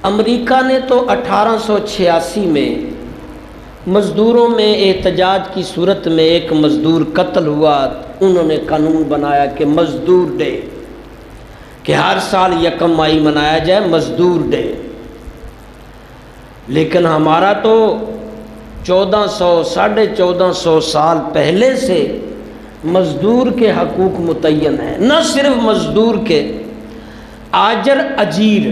امریکہ نے تو 1886 میں مزدوروں میں احتجاج کی صورت میں ایک مزدور قتل ہوا، انہوں نے قانون بنایا کہ مزدور ڈے، کہ ہر سال 1 مئی منایا جائے مزدور ڈے۔ لیکن ہمارا تو 1400 سال پہلے سے مزدور کے حقوق متعین ہیں، نہ صرف مزدور کے، آجر اجیر،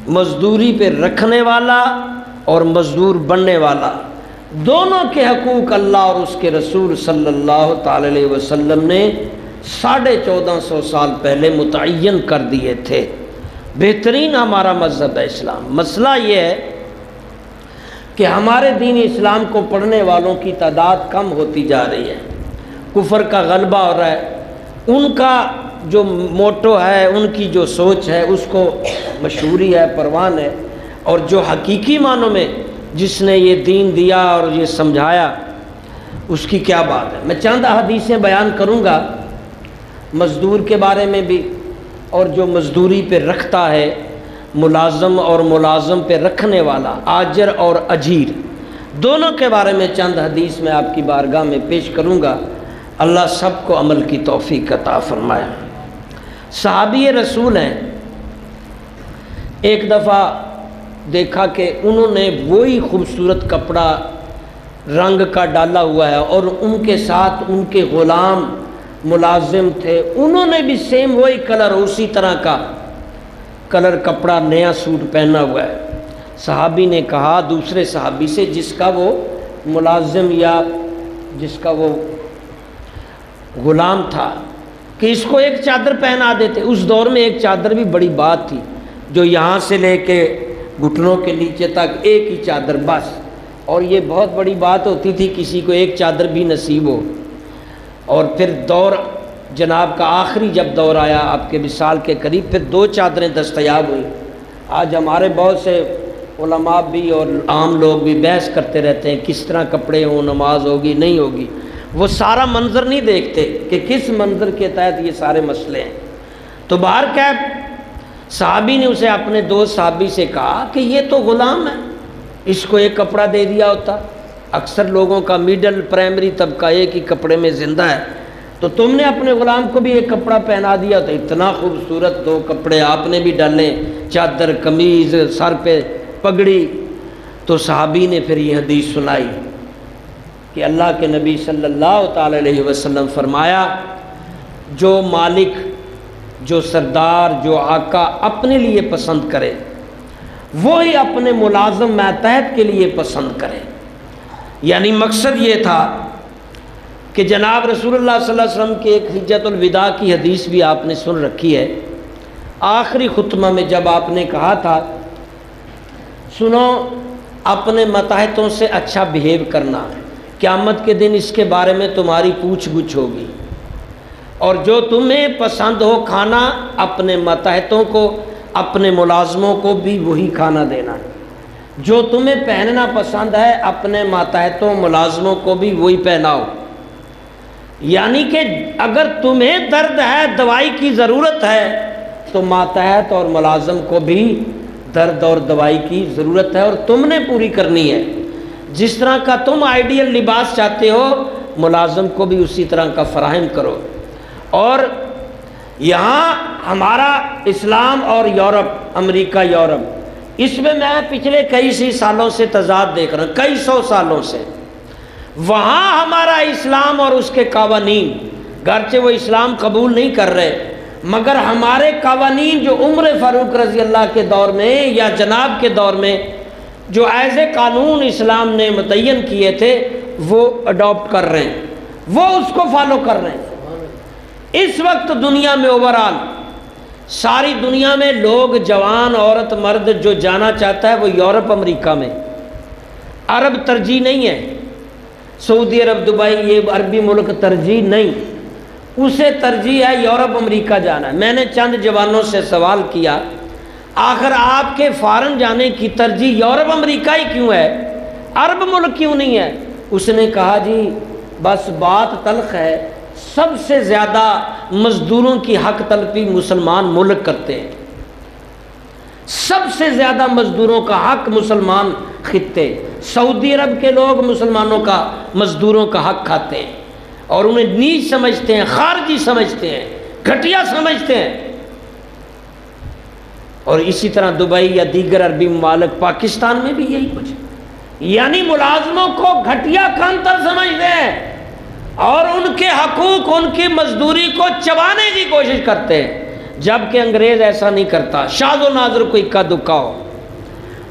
مزدوری پہ رکھنے والا اور مزدور بننے والا، دونوں کے حقوق اللہ اور اس کے رسول صلی اللہ تعالی علیہ وسلم نے 1450 سال پہلے متعین کر دیے تھے۔ بہترین ہمارا مذہب ہے اسلام۔ مسئلہ یہ ہے کہ ہمارے دین اسلام کو پڑھنے والوں کی تعداد کم ہوتی جا رہی ہے، کفر کا غلبہ ہو رہا ہے، ان کا جو موٹو ہے، ان کی جو سوچ ہے، اس کو مشہوری ہے، پروان ہے، اور جو حقیقی معنوں میں جس نے یہ دین دیا اور یہ سمجھایا اس کی کیا بات ہے۔ میں چند حدیثیں بیان کروں گا مزدور کے بارے میں بھی، اور جو مزدوری پہ رکھتا ہے، ملازم اور ملازم پہ رکھنے والا، آجر اور اجیر، دونوں کے بارے میں چند حدیث میں آپ کی بارگاہ میں پیش کروں گا۔ اللہ سب کو عمل کی توفیق عطا فرمائے۔ صحابی رسول ہیں، ایک دفعہ دیکھا کہ انہوں نے وہی خوبصورت کپڑا رنگ کا ڈالا ہوا ہے، اور ان کے ساتھ ان کے غلام ملازم تھے، انہوں نے بھی سیم وہی کلر، اسی طرح کا کلر کپڑا، نیا سوٹ پہنا ہوا ہے۔ صحابی نے کہا دوسرے صحابی سے جس کا وہ ملازم یا جس کا وہ غلام تھا، کہ اس کو ایک چادر پہنا دیتے۔ اس دور میں ایک چادر بھی بڑی بات تھی، جو یہاں سے لے کے گھٹنوں کے نیچے تک ایک ہی چادر بس، اور یہ بہت بڑی بات ہوتی تھی کسی کو ایک چادر بھی نصیب ہو۔ اور پھر دور جناب کا آخری جب دور آیا آپ کے وصال کے قریب، پھر 2 چادریں دستیاب ہوئیں۔ آج ہمارے بہت سے علماء بھی اور عام لوگ بھی بحث کرتے رہتے ہیں کس طرح کپڑے ہوں، نماز ہوگی نہیں ہوگی، وہ سارا منظر نہیں دیکھتے کہ کس منظر کے تحت یہ سارے مسئلے ہیں۔ تو بہرکیف صحابی نے اسے اپنے دوست صحابی سے کہا کہ یہ تو غلام ہے، اس کو ایک کپڑا دے دیا ہوتا۔ اکثر لوگوں کا میڈل پرائمری طبقہ ایک ہی کپڑے میں زندہ ہے، تو تم نے اپنے غلام کو بھی ایک کپڑا پہنا دیا، تو اتنا خوبصورت 2 کپڑے آپ نے بھی ڈالے، چادر، قمیض، سر پہ پگڑی۔ تو صحابی نے پھر یہ حدیث سنائی کہ اللہ کے نبی صلی اللہ تعالی علیہ وسلم فرمایا، جو مالک، جو سردار، جو آقا اپنے لیے پسند کرے وہی اپنے ملازم ماتحت کے لیے پسند کرے۔ یعنی مقصد یہ تھا کہ جناب رسول اللہ صلی اللہ علیہ وسلم کی ایک حجۃ الوداع کی حدیث بھی آپ نے سن رکھی ہے، آخری خطبہ میں جب آپ نے کہا تھا سنو اپنے ماتحتوں سے اچھا بیہیو کرنا، قیامت کے دن اس کے بارے میں تمہاری پوچھ گچھ ہوگی، اور جو تمہیں پسند ہو کھانا اپنے ماتحتوں کو، اپنے ملازموں کو بھی وہی کھانا دینا، جو تمہیں پہننا پسند ہے اپنے ماتحتوں ملازموں کو بھی وہی پہناؤ۔ یعنی کہ اگر تمہیں درد ہے، دوائی کی ضرورت ہے، تو ماتحت اور ملازم کو بھی درد اور دوائی کی ضرورت ہے، اور تم نے پوری کرنی ہے۔ جس طرح کا تم آئیڈیل لباس چاہتے ہو، ملازم کو بھی اسی طرح کا فراہم کرو۔ اور یہاں ہمارا اسلام اور یورپ، امریکہ یورپ، اس میں پچھلے کئی سالوں سے تضاد دیکھ رہا ہوں، کئی 100 سالوں سے۔ وہاں ہمارا اسلام اور اس کے قوانین، گرچہ وہ اسلام قبول نہیں کر رہے، مگر ہمارے قوانین جو عمر فاروق رضی اللہ کے دور میں یا جناب کے دور میں جو ایسے قانون اسلام نے متعین کیے تھے وہ اڈاپٹ کر رہے ہیں، وہ اس کو فالو کر رہے ہیں۔ اس وقت دنیا میں اوورال ساری دنیا میں لوگ، جوان، عورت، مرد جو جانا چاہتا ہے وہ یورپ، امریکہ میں۔ عرب ترجیح نہیں ہے، سعودی عرب، دبئی، یہ عربی ملک ترجیح نہیں، اسے ترجیح ہے یورپ، امریکہ جانا ہے۔ میں نے چند جوانوں سے سوال کیا آخر آپ کے فارن جانے کی ترجیح یورپ، امریکہ ہی کیوں ہے، عرب ملک کیوں نہیں ہے؟ اس نے کہا جی بس بات تلخ ہے، سب سے زیادہ مزدوروں کی حق تلفی مسلمان ملک کرتے ہیں، سب سے زیادہ مزدوروں کا حق مسلمان خطے، سعودی عرب کے لوگ مسلمانوں کا مزدوروں کا حق کھاتے ہیں اور انہیں نیچ سمجھتے ہیں، خارجی سمجھتے ہیں، گھٹیا سمجھتے ہیں۔ اور اسی طرح دبئی یا دیگر عربی ممالک، پاکستان میں بھی یہی کچھ، یعنی ملازموں کو گھٹیا کانتر سمجھتے ہیں اور ان کے حقوق، ان کی مزدوری کو چبانے کی کوشش کرتے ہیں، جبکہ انگریز ایسا نہیں کرتا۔ شاذ و نادر کو اکا دکا ہو،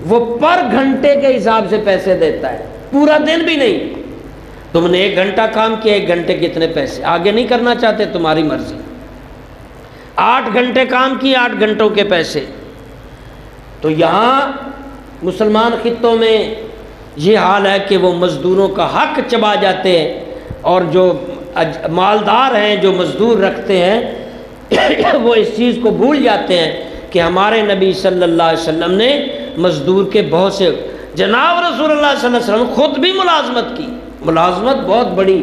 وہ پر گھنٹے کے حساب سے پیسے دیتا ہے، پورا دن بھی نہیں۔ تم نے 1 گھنٹہ کام کیا، 1 گھنٹے کتنے پیسے، آگے نہیں کرنا چاہتے تمہاری مرضی۔ 8 گھنٹے کام کیے، 8 گھنٹوں کے پیسے۔ تو یہاں مسلمان خطوں میں یہ حال ہے کہ وہ مزدوروں کا حق چبا جاتے ہیں، اور جو مالدار ہیں، جو مزدور رکھتے ہیں، وہ اس چیز کو بھول جاتے ہیں کہ ہمارے نبی صلی اللہ علیہ وسلم نے مزدور کے بہت سے، جناب رسول اللہ صلی اللہ علیہ وسلم خود بھی ملازمت کی۔ ملازمت بہت بڑی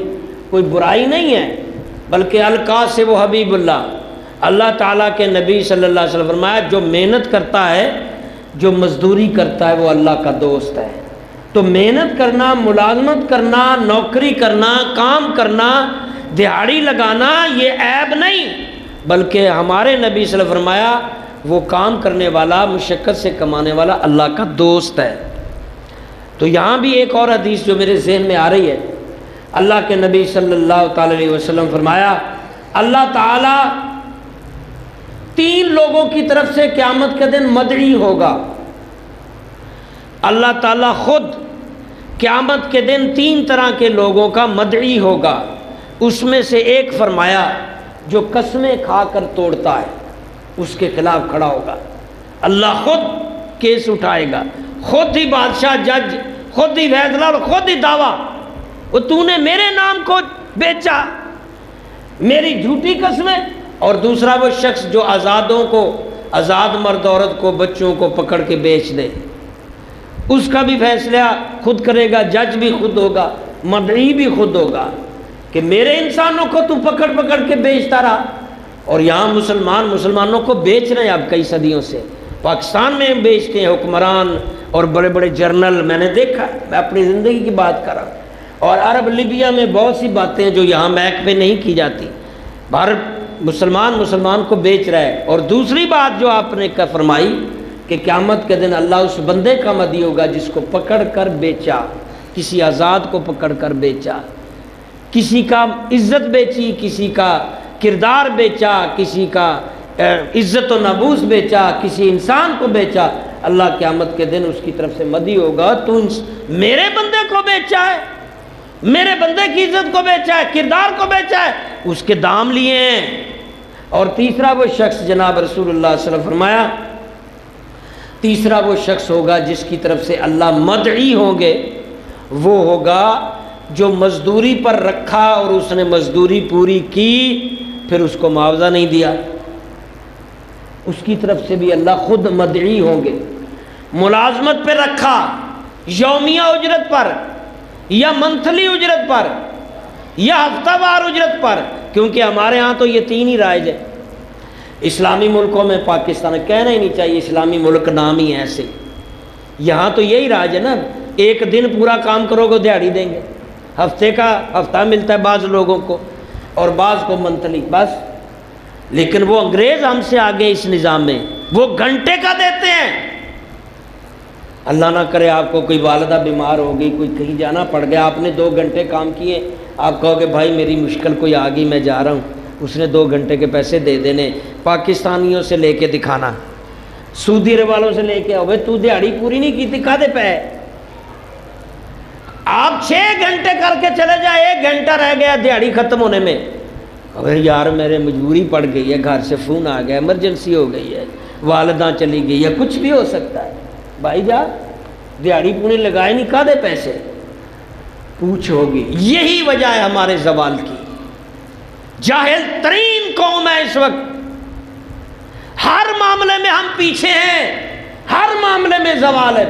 کوئی برائی نہیں ہے، بلکہ القاسب و حبیب اللہ، اللہ تعالیٰ کے نبی صلی اللہ علیہ وسلم فرمایا جو محنت کرتا ہے، جو مزدوری کرتا ہے، وہ اللہ کا دوست ہے۔ تو محنت کرنا، ملازمت کرنا، نوکری کرنا، کام کرنا، دہاڑی لگانا، یہ عیب نہیں، بلکہ ہمارے نبی صلی اللہ علیہ وسلم فرمایا وہ کام کرنے والا، مشقت سے کمانے والا اللہ کا دوست ہے۔ تو یہاں بھی ایک اور حدیث جو میرے ذہن میں آ رہی ہے، اللہ کے نبی صلی اللہ تعالی علیہ وسلم فرمایا اللہ تعالیٰ 3 لوگوں کی طرف سے قیامت کے دن مدعی ہوگا۔ اللہ تعالیٰ خود قیامت کے دن 3 طرح کے لوگوں کا مدعی ہوگا۔ اس میں سے ایک فرمایا جو قسمیں کھا کر توڑتا ہے، اس کے خلاف کھڑا ہوگا۔ اللہ خود کیس اٹھائے گا، خود ہی بادشاہ، جج، خود ہی فیصلہ اور خود ہی دعویٰ، وہ تو نے میرے نام کو بیچا، میری جھوٹی قسمیں۔ اور دوسرا وہ شخص جو آزادوں کو، آزاد مرد عورت کو، بچوں کو پکڑ کے بیچ دے، اس کا بھی فیصلہ خود کرے گا، جج بھی خود ہوگا، مدعی بھی خود ہوگا کہ میرے انسانوں کو تو پکڑ پکڑ کے بیچتا رہا۔ اور یہاں مسلمانوں کو بیچ رہے ہیں اب کئی صدیوں سے، پاکستان میں بیچتے ہیں حکمران اور بڑے بڑے جرنل، میں نے دیکھا، میں اپنی زندگی کی بات کر رہا ہوں۔ اور عرب لیبیا میں بہت سی باتیں جو یہاں میک پہ نہیں کی جاتی، بھارت مسلمان کو بیچ رہا ہے۔ اور دوسری بات جو آپ نے فرمائی کہ قیامت کے دن اللہ اس بندے کا مدعی ہوگا جس کو پکڑ کر بیچا، کسی آزاد کو پکڑ کر بیچا، کسی کا عزت بیچی، کسی کا کردار بیچا، کسی کا عزت و ناموس بیچا، کسی انسان کو بیچا، اللہ قیامت کے دن اس کی طرف سے مدعی ہوگا تو میرے بندے کو بیچا ہے، میرے بندے کی عزت کو بیچا ہے، کردار کو بیچا ہے، اس کے دام لیے ہیں۔ اور تیسرا وہ شخص، جناب رسول اللہ صلی اللہ علیہ وسلم فرمایا تیسرا وہ شخص ہوگا جس کی طرف سے اللہ مدعی ہوں گے، وہ ہوگا جو مزدوری پر رکھا اور اس نے مزدوری پوری کی پھر اس کو معاوضہ نہیں دیا، اس کی طرف سے بھی اللہ خود مدعی ہوں گے۔ ملازمت پہ رکھا، یومیہ اجرت پر یا منتھلی اجرت پر یا ہفتہ وار اجرت پر، کیونکہ ہمارے ہاں تو یہ 3 ہی رائج ہے، اسلامی ملکوں میں، پاکستان کہنا ہی نہیں چاہیے اسلامی ملک، نام ہی ایسے، یہاں تو یہی راج ہے نا، 1 دن پورا کام کرو گے دیہڑی دیں گے، ہفتے کا ہفتہ ملتا ہے بعض لوگوں کو اور بعض کو منتھلی، بس۔ لیکن وہ انگریز ہم سے آگے اس نظام میں، وہ گھنٹے کا دیتے ہیں۔ اللہ نہ کرے آپ کو کوئی والدہ بیمار ہو گئی، کوئی کہیں جانا پڑ گیا، آپ نے 2 گھنٹے کام کیے، آپ کہو گے بھائی میری مشکل کوئی آ گئی، میں جا رہا ہوں، اس نے 2 گھنٹے کے پیسے دے دینے، پاکستانیوں سے لے کے دکھانا، سعودی عرب والوں سے لے کے، اوے تو دیہڑی پوری نہیں کی تھی، کھا دے پہ آپ 6 گھنٹے کر کے چلے جائے، 1 گھنٹہ رہ گیا دیہڑی ختم ہونے میں، اوے یار میرے مجبوری پڑ گئی ہے، گھر سے فون آ گیا، ایمرجنسی ہو گئی ہے، والدہ چلی گئی ہے، کچھ بھی ہو سکتا ہے، بھائی جا دیہڑی پوری لگائے نہیں، کھا دے پیسے، پوچھ ہوگی۔ یہی وجہ ہے ہمارے زوال کی، جاہل ترین قوم ہے اس وقت، ہر معاملے میں ہم پیچھے ہیں، ہر معاملے میں زوال ہے۔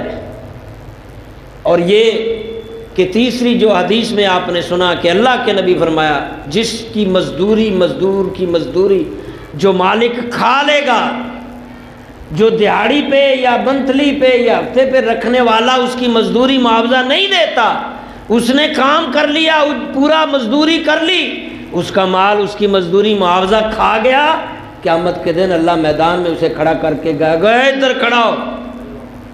اور یہ کہ تیسری جو حدیث میں آپ نے سنا کہ اللہ کے نبی فرمایا جس کی مزدور کی مزدوری جو مالک کھا لے گا، جو دیہڑی پہ یا منتھلی پہ یا ہفتے پہ رکھنے والا اس کی مزدوری معاوضہ نہیں دیتا، اس نے کام کر لیا، پورا مزدوری کر لی، اس کا مال اس کی مزدوری معاوضہ کھا گیا، قیامت کے دن اللہ میدان میں اسے کھڑا کر کے گئے ادھر کھڑا ہو،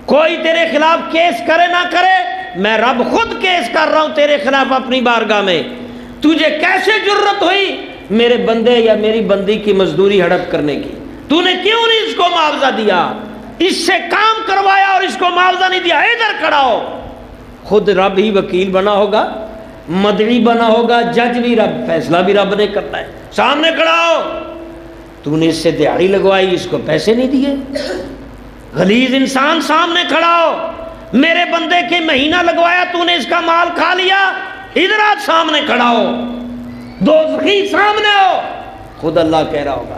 کوئی تیرے خلاف کیس کرے نہ کرے، میں رب خود کیس کر رہا ہوں تیرے خلاف اپنی بارگاہ میں، تجھے کیسے جرت ہوئی میرے بندے یا میری بندی کی مزدوری ہڑپ کرنے کی؟ تو نے کیوں نہیں اس کو معاوضہ دیا؟ اس سے کام کروایا اور اس کو معاوضہ نہیں دیا، ادھر کھڑا ہو۔ خود رب ہی وکیل بنا ہوگا، مدعی بنا ہوگا، جج بھی رب، فیصلہ بھی رب نے کرنا ہے، سامنے کھڑا ہو۔ تو نے اس سے دیہڑی لگوائی، اس کو پیسے نہیں دیے، غلیظ انسان سامنے کھڑا ہو، میرے بندے کے مہینہ لگوایا، تو نے اس کا مال کھا لیا، ادھر آج سامنے کھڑا ہو، دوزخی سامنے ہو۔ خود اللہ کہہ رہا ہوگا۔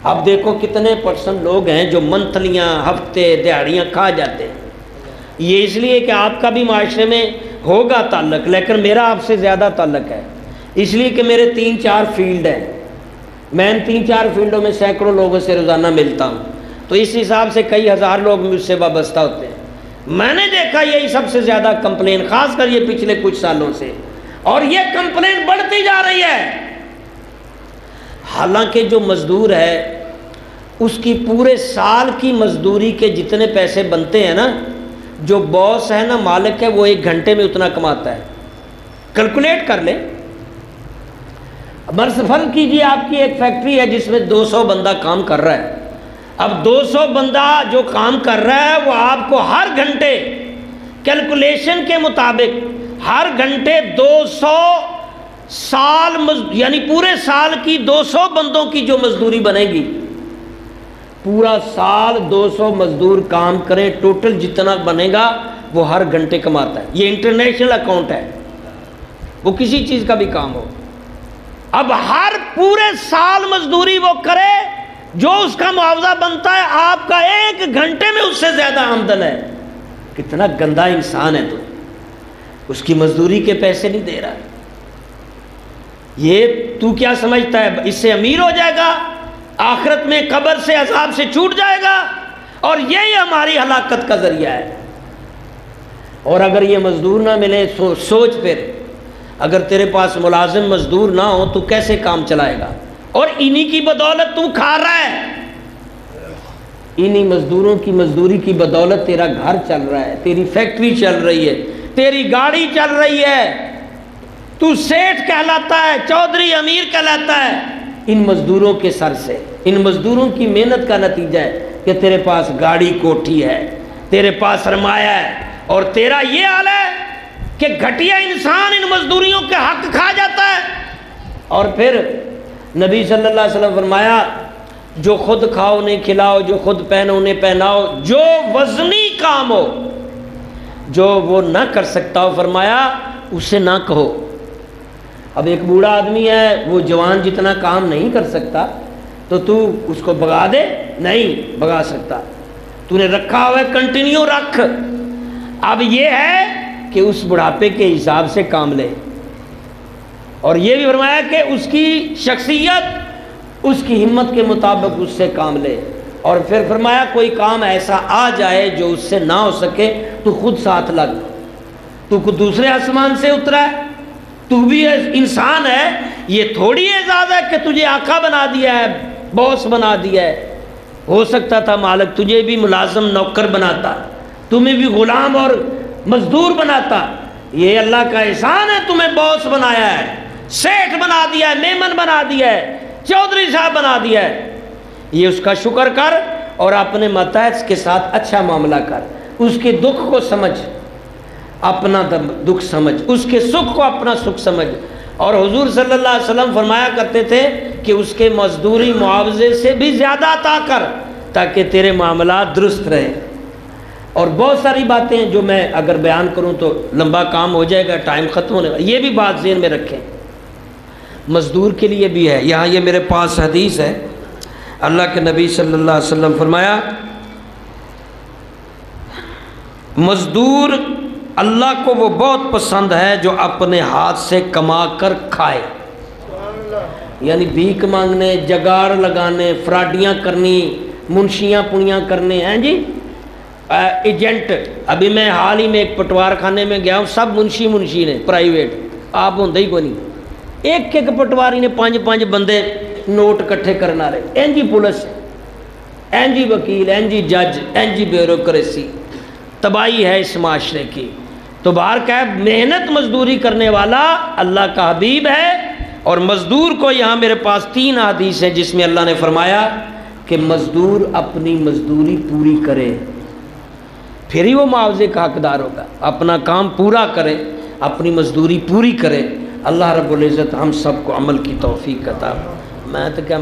اب دیکھو کتنے پرسنٹ لوگ ہیں جو منتھلیاں، ہفتے، دیہڑیاں کھا جاتے ہیں۔ یہ اس لیے کہ آپ کا بھی معاشرے میں ہوگا تعلق، لیکن میرا آپ سے زیادہ تعلق ہے، اس لیے کہ میرے 3-4 فیلڈ ہیں، میں ان 3-4 فیلڈوں میں سینکڑوں لوگوں سے روزانہ ملتا ہوں، تو اس حساب سے کئی ہزار لوگ مجھ سے وابستہ ہوتے ہیں۔ میں نے دیکھا یہی سب سے زیادہ کمپلین، خاص کر یہ پچھلے کچھ سالوں سے، اور یہ کمپلین بڑھتی جا رہی ہے۔ حالانکہ جو مزدور ہے اس کی پورے سال کی مزدوری کے جتنے پیسے بنتے ہیں نا، جو باس ہے نا، مالک ہے، وہ 1 گھنٹے میں اتنا کماتا ہے۔ کیلکولیٹ کر لیں، فرض کیجئے آپ کی ایک فیکٹری ہے جس میں 200 بندہ کام کر رہا ہے، اب 200 بندہ جو کام کر رہا ہے وہ آپ کو ہر گھنٹے کیلکولیشن کے مطابق ہر گھنٹے 200 سال یعنی پورے سال کی 200 بندوں کی جو مزدوری بنے گی، پورا سال 200 مزدور کام کریں، ٹوٹل جتنا بنے گا وہ ہر گھنٹے کماتا ہے۔ یہ انٹرنیشنل اکاؤنٹ ہے، وہ کسی چیز کا بھی کام ہو۔ اب ہر پورے سال مزدوری وہ کرے، جو اس کا معاوضہ بنتا ہے آپ کا 1 گھنٹے میں اس سے زیادہ آمدن ہے۔ کتنا گندا انسان ہے تو، اس کی مزدوری کے پیسے نہیں دے رہا۔ یہ تو کیا سمجھتا ہے اس سے امیر ہو جائے گا، آخرت میں قبر سے عذاب سے چھوٹ جائے گا؟ اور یہی ہماری ہلاکت کا ذریعہ ہے۔ اور اگر یہ مزدور نہ ملے، سوچ پھر، اگر تیرے پاس ملازم مزدور نہ ہو تو کیسے کام چلائے گا؟ اور انہی کی بدولت تو کھا رہا ہے، انہی مزدوروں کی مزدوری کی بدولت تیرا گھر چل رہا ہے، تیری فیکٹری چل رہی ہے، تیری گاڑی چل رہی ہے، تو سیٹھ کہلاتا ہے، چودھری، امیر کہلاتا ہے، ان مزدوروں کے سر سے، ان مزدوروں کی محنت کا نتیجہ ہے کہ تیرے پاس گاڑی کوٹھی ہے، تیرے پاس سرمایہ ہے، اور تیرا یہ حال ہے کہ گھٹیا انسان ان مزدوریوں کے حق کھا جاتا ہے۔ اور پھر نبی صلی اللہ علیہ وسلم فرمایا، جو خود کھاؤ انہیں کھلاؤ، جو خود پہنو انہیں پہناؤ، جو وزنی کام ہو، جو وہ نہ کر سکتا ہو، فرمایا اسے نہ کہو۔ اب ایک بوڑھا آدمی ہے، وہ جوان جتنا کام نہیں کر سکتا، تو تو اس کو بھگا دے؟ نہیں بھگا سکتا، تو نے رکھا ہوا ہے، کنٹینیو رکھ۔ اب یہ ہے کہ اس بڑھاپے کے حساب سے کام لے، اور یہ بھی فرمایا کہ اس کی شخصیت، اس کی ہمت کے مطابق اس سے کام لے۔ اور پھر فرمایا کوئی کام ایسا آ جائے جو اس سے نہ ہو سکے تو خود ساتھ لگ، تو دوسرے آسمان سے اترا ہے، تو بھی انسان ہے، یہ تھوڑی اعزاز ہے کہ تجھے آقا بنا دیا ہے، باس بنا دیا ہے، ہو سکتا تھا مالک تجھے بھی ملازم نوکر بناتا، تمہیں بھی غلام اور مزدور بناتا۔ یہ اللہ کا احسان ہے، تمہیں باس بنایا ہے، سیٹھ بنا دیا ہے، میمن بنا دیا ہے، چودھری صاحب بنا دیا ہے۔ یہ اس کا شکر کر اور اپنے ماتحت کے ساتھ اچھا معاملہ کر، اس کے دکھ کو سمجھ، اپنا دکھ سمجھ، اس کے سکھ کو اپنا سکھ سمجھ۔ اور حضور صلی اللہ علیہ وسلم فرمایا کرتے تھے کہ اس کے مزدوری معاوضے سے بھی زیادہ عطا کر تاکہ تیرے معاملات درست رہیں۔ اور بہت ساری باتیں جو میں اگر بیان کروں تو لمبا کام ہو جائے گا، ٹائم ختم ہونے گا، یہ بھی بات ذہن میں رکھیں، مزدور کے لیے بھی ہے۔ یہاں یہ میرے پاس حدیث ہے، اللہ کے نبی صلی اللہ علیہ وسلم فرمایا، مزدور اللہ کو وہ بہت پسند ہے جو اپنے ہاتھ سے کما کر کھائے، یعنی بھیک مانگنے، جگاڑ لگانے، فراڈیاں کرنی، منشیاں پنیاں کرنے ہیں جی ایجنٹ. ابھی میں حال ہی میں ایک پٹوار خانے میں گیا ہوں, سب منشی نے پرائیویٹ, آپ ہوندے ہی کوئی نہیں. ایک پٹواری نے 5 بندے نوٹ کٹھے کرنا رہے, این جی پولیس, این جی وکیل, این جی جج, این جی بیوروکریسی, تباہی ہے اس معاشرے کی. تو باہر کہ محنت مزدوری کرنے والا اللہ کا حبیب ہے. اور مزدور کو یہاں میرے پاس 3 حدیث ہیں جس میں اللہ نے فرمایا کہ مزدور اپنی مزدوری پوری کرے, پھر ہی وہ معاوضے کا حقدار ہوگا. اپنا کام پورا کرے, اپنی مزدوری پوری کرے. اللہ رب العزت ہم سب کو عمل کی توفیق عطا. میں تو کیا